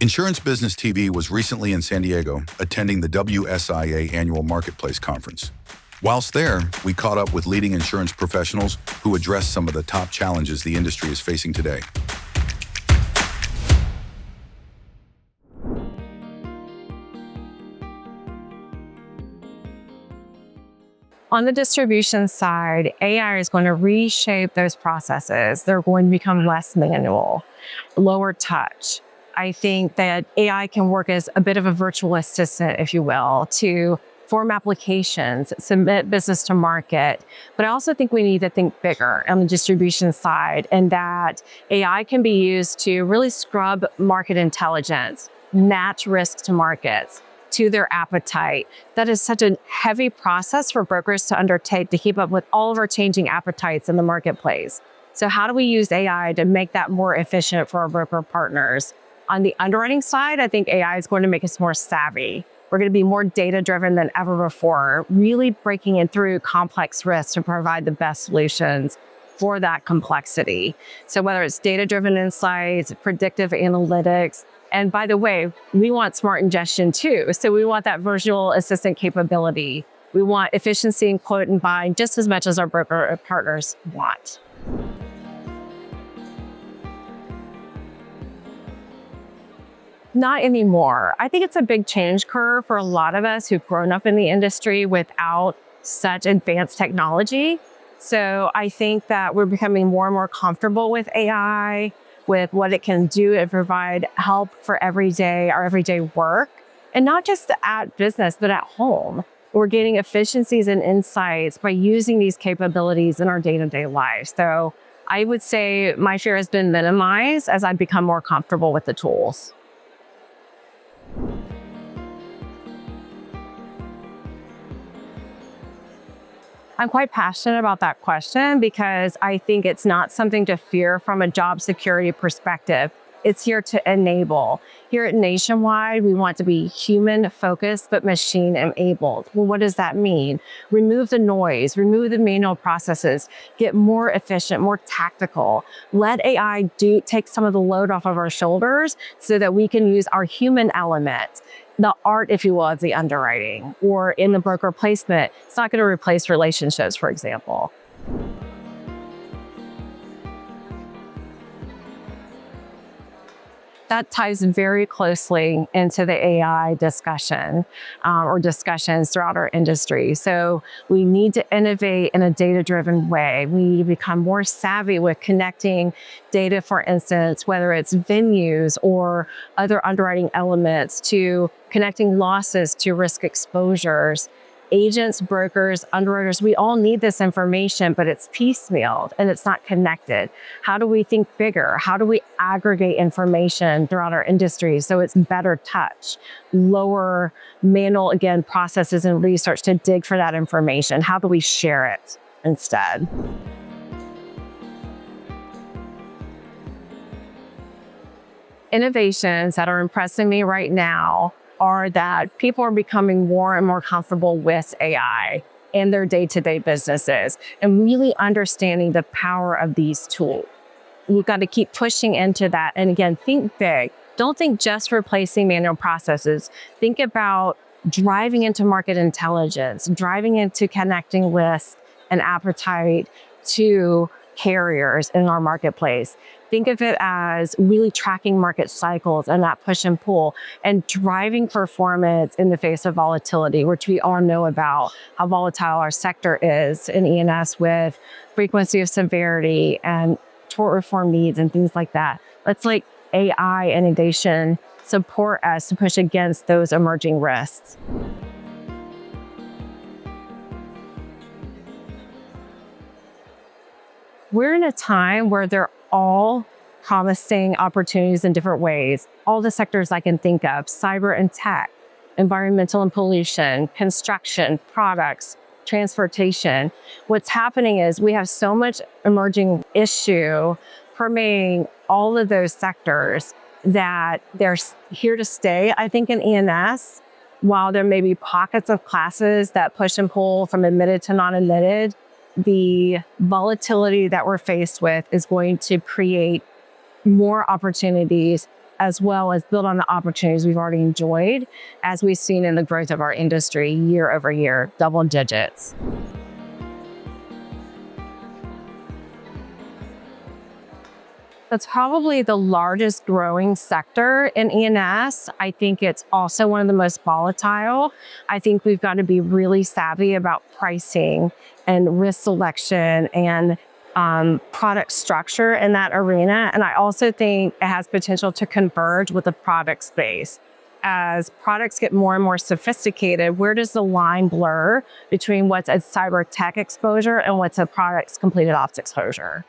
Insurance Business TV was recently in San Diego, attending the WSIA Annual Marketplace Conference. Whilst there, we caught up with leading insurance professionals who addressed some of the top challenges the industry is facing today. On the distribution side, AI is going to reshape those processes. They're going to become less manual, lower touch. I think that AI can work as a bit of a virtual assistant, if you will, to form applications, submit business to market. But I also think we need to think bigger on the distribution side, and that AI can be used to really scrub market intelligence, match risk to markets, to their appetite. That is such a heavy process for brokers to undertake to keep up with all of our changing appetites in the marketplace. So how do we use AI to make that more efficient for our broker partners? On the underwriting side, I think AI is going to make us more savvy. We're going to be more data-driven than ever before, really breaking in through complex risks to provide the best solutions for that complexity. So whether it's data-driven insights, predictive analytics, and by the way, we want smart ingestion too. So we want that virtual assistant capability. We want efficiency in quote and bind just as much as our broker partners want. Not anymore. I think it's a big change curve for a lot of us who've grown up in the industry without such advanced technology. So I think that we're becoming more and more comfortable with AI, with what it can do and provide help for our everyday work. And not just at business, but at home. We're gaining efficiencies and insights by using these capabilities in our day-to-day lives. So I would say my fear has been minimized as I've become more comfortable with the tools. I'm quite passionate about that question because I think it's not something to fear from a job security perspective. It's here to enable. Here at Nationwide, we want to be human-focused but machine-enabled. Well, what does that mean? Remove the noise, remove the manual processes, get more efficient, more tactical. Let AI take some of the load off of our shoulders so that we can use our human element. The art, if you will, of the underwriting or in the broker placement. It's not going to replace relationships, for example. That ties very closely into the AI discussion or discussions throughout our industry. So we need to innovate in a data-driven way. We need to become more savvy with connecting data, for instance, whether it's venues or other underwriting elements, to connecting losses to risk exposures. Agents, brokers, underwriters, we all need this information, but it's piecemealed and it's not connected. How do we think bigger? How do we aggregate information throughout our industry so it's better touch, lower manual, again, processes and research to dig for that information? How do we share it instead? Innovations that are impressing me right now are that people are becoming more and more comfortable with AI in their day-to-day businesses and really understanding the power of these tools. We've got to keep pushing into that. And again, think big. Don't think just replacing manual processes. Think about driving into market intelligence, driving into connecting risk and appetite to carriers in our marketplace. Think of it as really tracking market cycles and that push and pull and driving performance in the face of volatility, which we all know about how volatile our sector is in E&S with frequency of severity and tort reform needs and things like that. Let's let AI innovation support us to push against those emerging risks. We're in a time where they're all promising opportunities in different ways. All the sectors I can think of: cyber and tech, environmental and pollution, construction, products, transportation. What's happening is we have so much emerging issue permeating all of those sectors that they're here to stay, I think, in E&S. While there may be pockets of classes that push and pull from admitted to non-admitted, the volatility that we're faced with is going to create more opportunities as well as build on the opportunities we've already enjoyed, as we've seen in the growth of our industry year over year, double digits. That's probably the largest growing sector in E&S. I think it's also one of the most volatile. I think we've got to be really savvy about pricing and risk selection and product structure in that arena. And I also think it has potential to converge with the product space. As products get more and more sophisticated, where does the line blur between what's a cyber tech exposure and what's a product's completed ops exposure?